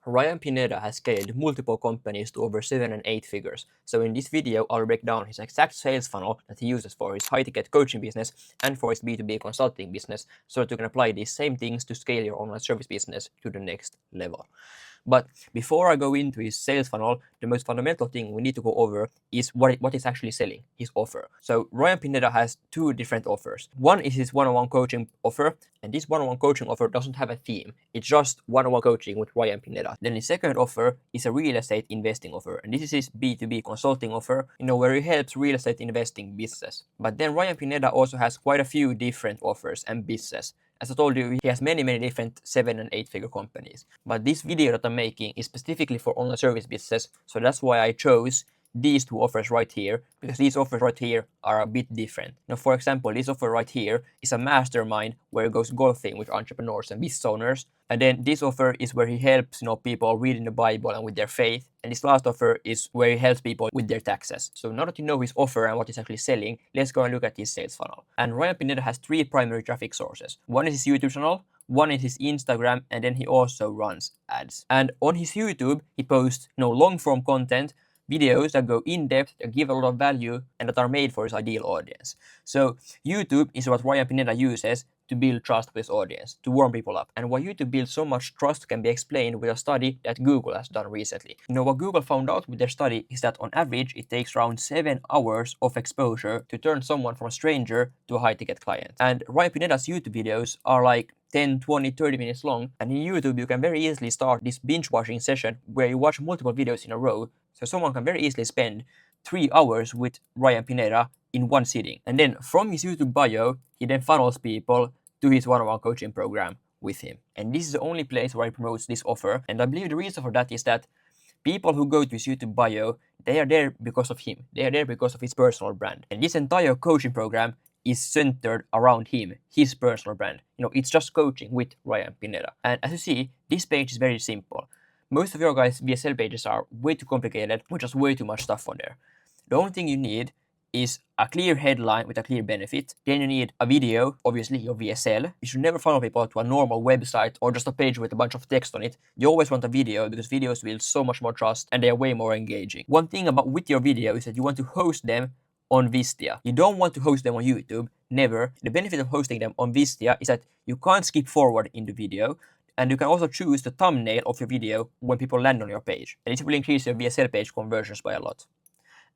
Ryan Pineda has scaled multiple companies to over 7 and 8 figures. So in this video, I'll break down his exact sales funnel that he uses for his high-ticket coaching business and for his B2B consulting business, so that you can apply these same things to scale your online service business to the next level. But before I go into his sales funnel, the most fundamental thing we need to go over is what he's actually selling, his offer. So Ryan Pineda has two different offers. One is his one-on-one coaching offer, and this one-on-one coaching offer doesn't have a theme. It's just one-on-one coaching with Ryan Pineda. Then his second offer is a real estate investing offer, and this is his B2B consulting offer, where he helps real estate investing business. But then Ryan Pineda also has quite a few different offers and businesses. As I told you, he has many different 7 and 8 figure companies. But this video that I'm making is specifically for online service businesses, so that's why I chose these two offers right here, because these offers right here are a bit different. Now, for example, this offer right here is a mastermind where he goes golfing with entrepreneurs and business owners. And then this offer is where he helps people reading the Bible and with their faith. And this last offer is where he helps people with their taxes. So now that you know his offer and what he's actually selling, let's go and look at his sales funnel. And Ryan Pineda has 3 primary traffic sources. One is his YouTube channel, one is his Instagram, and then he also runs ads. And on his YouTube, he posts long form content, videos that go in depth, that give a lot of value, and that are made for his ideal audience. So YouTube is what Ryan Pineda uses to build trust with his audience, to warm people up. And why YouTube builds so much trust can be explained with a study that Google has done recently. What Google found out with their study is that on average, it takes around 7 hours of exposure to turn someone from a stranger to a high-ticket client. And Ryan Pineda's YouTube videos are like 10, 20, 30 minutes long. And in YouTube, you can very easily start this binge-watching session where you watch multiple videos in a row. So someone can very easily spend 3 hours with Ryan Pineda in one sitting. And then from his YouTube bio, he then funnels people to his one-on-one coaching program with him. And this is the only place where he promotes this offer. And I believe the reason for that is that people who go to his YouTube bio, they are there because of him. They are there because of his personal brand. And this entire coaching program is centered around him, his personal brand. It's just coaching with Ryan Pineda. And as you see, this page is very simple. Most of your guys' VSL pages are way too complicated with just way too much stuff on there. The only thing you need is a clear headline with a clear benefit. Then you need a video, obviously your VSL. You should never funnel people to a normal website or just a page with a bunch of text on it. You always want a video because videos build so much more trust and they are way more engaging. One thing about with your video is that you want to host them on Vistia. You don't want to host them on YouTube, never. The benefit of hosting them on Vistia is that you can't skip forward in the video. And you can also choose the thumbnail of your video when people land on your page. And this will increase your VSL page conversions by a lot.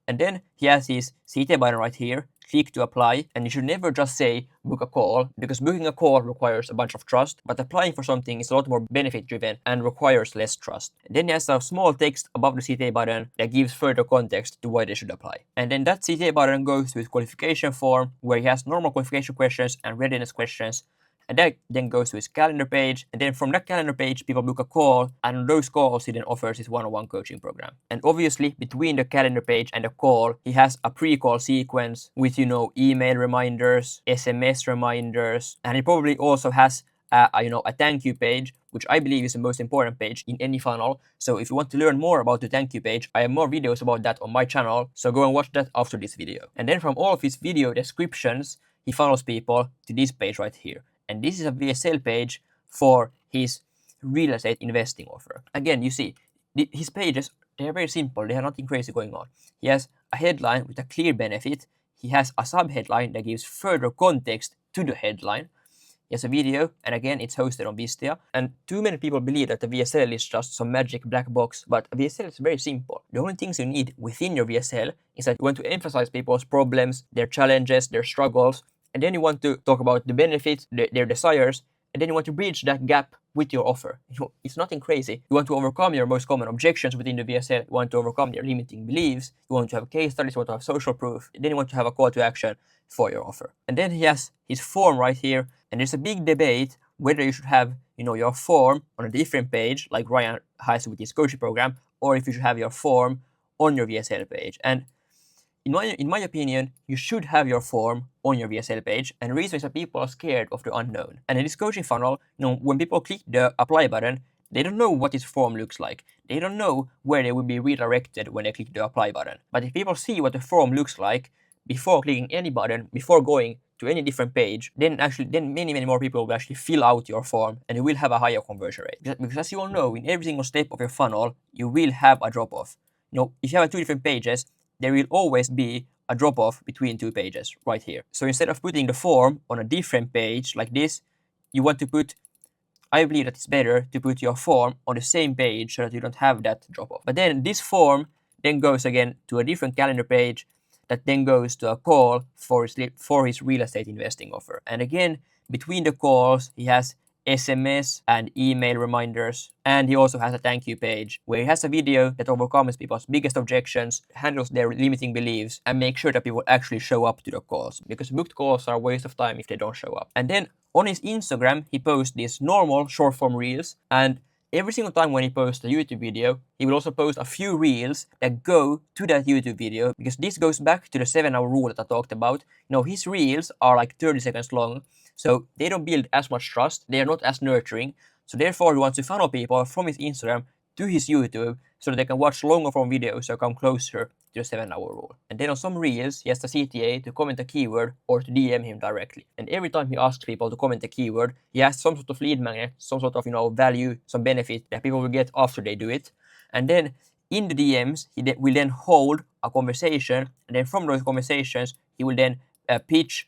And then he has his CTA button right here, click to apply, and you should never just say book a call, because booking a call requires a bunch of trust, but applying for something is a lot more benefit driven and requires less trust. And then he has a small text above the CTA button that gives further context to why they should apply. And then that CTA button goes to his qualification form, where he has normal qualification questions and readiness questions. And that then goes to his calendar page. And then from that calendar page, people book a call. And on those calls, he then offers his one-on-one coaching program. And obviously, between the calendar page and the call, he has a pre-call sequence with, email reminders, SMS reminders. And he probably also has a thank you page, which I believe is the most important page in any funnel. So if you want to learn more about the thank you page, I have more videos about that on my channel. So go and watch that after this video. And then from all of his video descriptions, he funnels people to this page right here. And this is a VSL page for his real estate investing offer. Again, you see, his pages, they are very simple. They have nothing crazy going on. He has a headline with a clear benefit. He has a sub-headline that gives further context to the headline. He has a video, and again, it's hosted on Vistia. And too many people believe that the VSL is just some magic black box, but a VSL is very simple. The only things you need within your VSL is that you want to emphasize people's problems, their challenges, their struggles, and then you want to talk about the benefits, their desires, and then you want to bridge that gap with your offer. It's nothing crazy. You want to overcome your most common objections within the VSL. You want to overcome your limiting beliefs. You want to have case studies. You want to have social proof. And then you want to have a call to action for your offer. And then he has his form right here. And there's a big debate whether you should have, your form on a different page, like Ryan has with his coaching program, or if you should have your form on your VSL page. And in my opinion, you should have your form on your VSL page, and the reason is that people are scared of the unknown. And in this coaching funnel, when people click the apply button, they don't know what this form looks like. They don't know where they will be redirected when they click the apply button. But if people see what the form looks like before clicking any button, before going to any different page, then many more people will actually fill out your form and you will have a higher conversion rate. Because as you all know, in every single step of your funnel, you will have a drop off. If you have two different pages, there will always be a drop off between two pages right here. So instead of putting the form on a different page like this, you want to put, I believe that it's better to put your form on the same page so that you don't have that drop off. But then this form then goes again to a different calendar page that then goes to a call for his real estate investing offer. And again, between the calls, he has SMS and email reminders, and he also has a thank you page where he has a video that overcomes people's biggest objections, handles their limiting beliefs, and makes sure that people actually show up to the calls, because booked calls are a waste of time if they don't show up. And then on his Instagram, he posts these normal short form reels, and every single time when he posts a YouTube video, he will also post a few reels that go to that YouTube video, because this goes back to the 7-hour rule that I talked about. His reels are like 30 seconds long, so they don't build as much trust, they are not as nurturing, so therefore he wants to funnel people from his Instagram to his YouTube so that they can watch longer form videos or come closer to the 7-hour rule. And then on some reels, he has the CTA to comment a keyword or to DM him directly. And every time he asks people to comment a keyword, he has some sort of lead magnet, some sort of value, some benefit that people will get after they do it. And then in the DMs, he will then hold a conversation, and then from those conversations, he will then pitch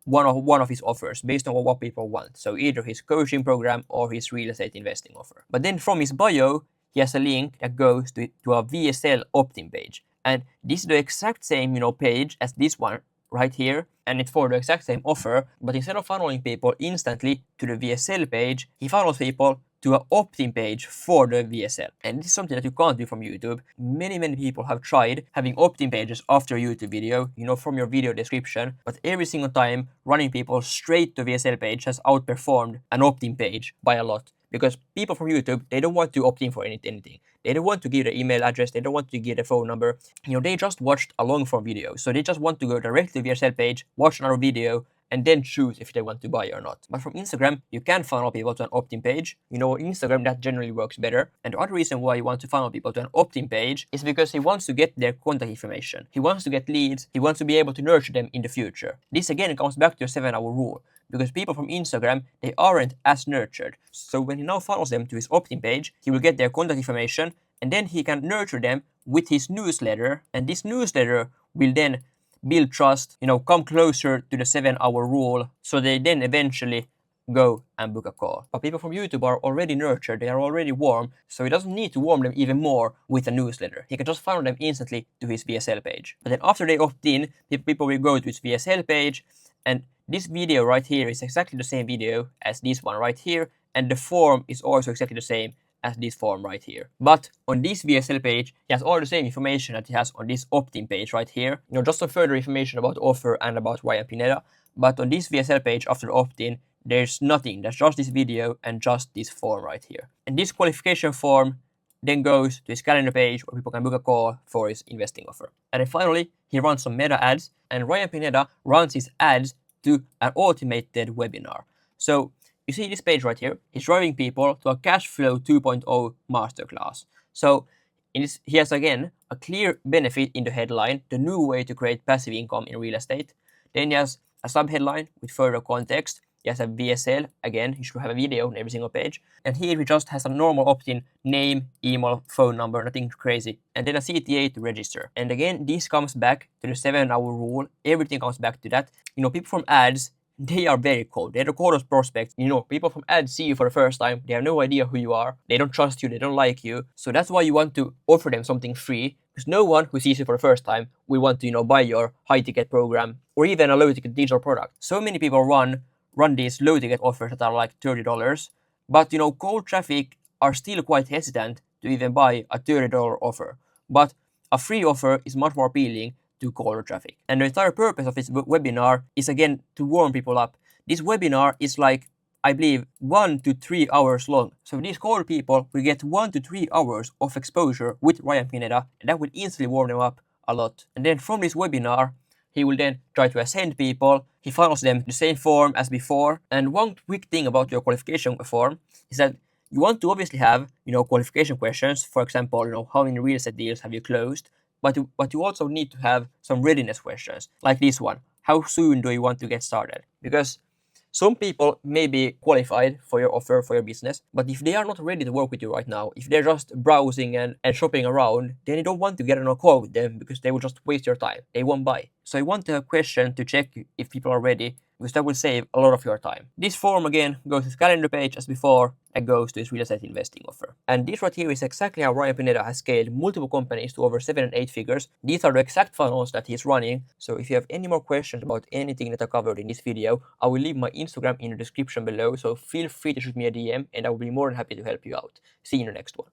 one of his offers based on what people want. So either his coaching program or his real estate investing offer. But then from his bio, he has a link that goes to a VSL opt-in page. And this is the exact same page as this one right here, and it's for the exact same offer, but instead of funneling people instantly to the VSL page, he funnels people to an opt-in page for the VSL. And this is something that you can't do from YouTube. Many people have tried having opt-in pages after a YouTube video, from your video description, but every single time running people straight to VSL page has outperformed an opt-in page by a lot. Because people from YouTube, they don't want to opt in for anything. They don't want to give their email address. They don't want to give their phone number. They just watched a long form video. So they just want to go directly to the VSL page, watch another video, and then choose if they want to buy or not. But from Instagram, you can funnel people to an opt-in page. Instagram, that generally works better. And the other reason why you want to funnel people to an opt-in page is because he wants to get their contact information. He wants to get leads. He wants to be able to nurture them in the future. This again comes back to your 7-hour rule, because people from Instagram, they aren't as nurtured. So when he now funnels them to his opt-in page, he will get their contact information, and then he can nurture them with his newsletter, and this newsletter will then build trust, come closer to the 7-hour rule, so they then eventually go and book a call. But people from YouTube are already nurtured, they are already warm, so he doesn't need to warm them even more with a newsletter. He can just funnel them instantly to his VSL page. But then after they opt in, people will go to his VSL page, and this video right here is exactly the same video as this one right here, and the form is also exactly the same as this form right here. But on this VSL page, he has all the same information that he has on this opt-in page right here. Just some further information about the offer and about Ryan Pineda. But on this VSL page after the opt-in, there's nothing. There's just this video and just this form right here. And this qualification form then goes to his calendar page where people can book a call for his investing offer. And then finally, he runs some meta ads, and Ryan Pineda runs his ads to an automated webinar. So you see this page right here, he's driving people to a Cashflow 2.0 masterclass. So he has again a clear benefit in the headline, the new way to create passive income in real estate. Then he has a subheadline with further context. He has a VSL, again, he should have a video on every single page. And here he just has a normal opt-in name, email, phone number, nothing crazy. And then a CTA to register. And again, this comes back to the 7-hour rule. Everything comes back to that. People from ads, they are very cold. They're the coldest prospects. People from ads see you for the first time. They have no idea who you are. They don't trust you. They don't like you. So that's why you want to offer them something free, because no one who sees you for the first time will want to, buy your high-ticket program or even a low-ticket digital product. So many people run these low-ticket offers that are like $30, but cold traffic are still quite hesitant to even buy a $30 offer. But a free offer is much more appealing to colder traffic. And the entire purpose of this webinar is again to warm people up. This webinar is like, I believe, 1 to 3 hours long. So these cold people will get 1 to 3 hours of exposure with Ryan Pineda, and that will instantly warm them up a lot. And then from this webinar, he will then try to ascend people. He funnels them the same form as before. And one quick thing about your qualification form is that you want to obviously have, qualification questions. For example, how many real estate deals have you closed? But you also need to have some readiness questions, like this one. how soon do you want to get started? Because some people may be qualified for your offer for your business, but if they are not ready to work with you right now, if they're just browsing and shopping around, then you don't want to get on a call with them because they will just waste your time. They won't buy. So you want to have a question to check if people are ready, because that will save a lot of your time. This form again goes to the calendar page as before and goes to his real estate investing offer. And this right here is exactly how Ryan Pineda has scaled multiple companies to over 7 and 8 figures. These are the exact funnels that he's running. So if you have any more questions about anything that I covered in this video, I will leave my Instagram in the description below. So feel free to shoot me a DM and I will be more than happy to help you out. See you in the next one.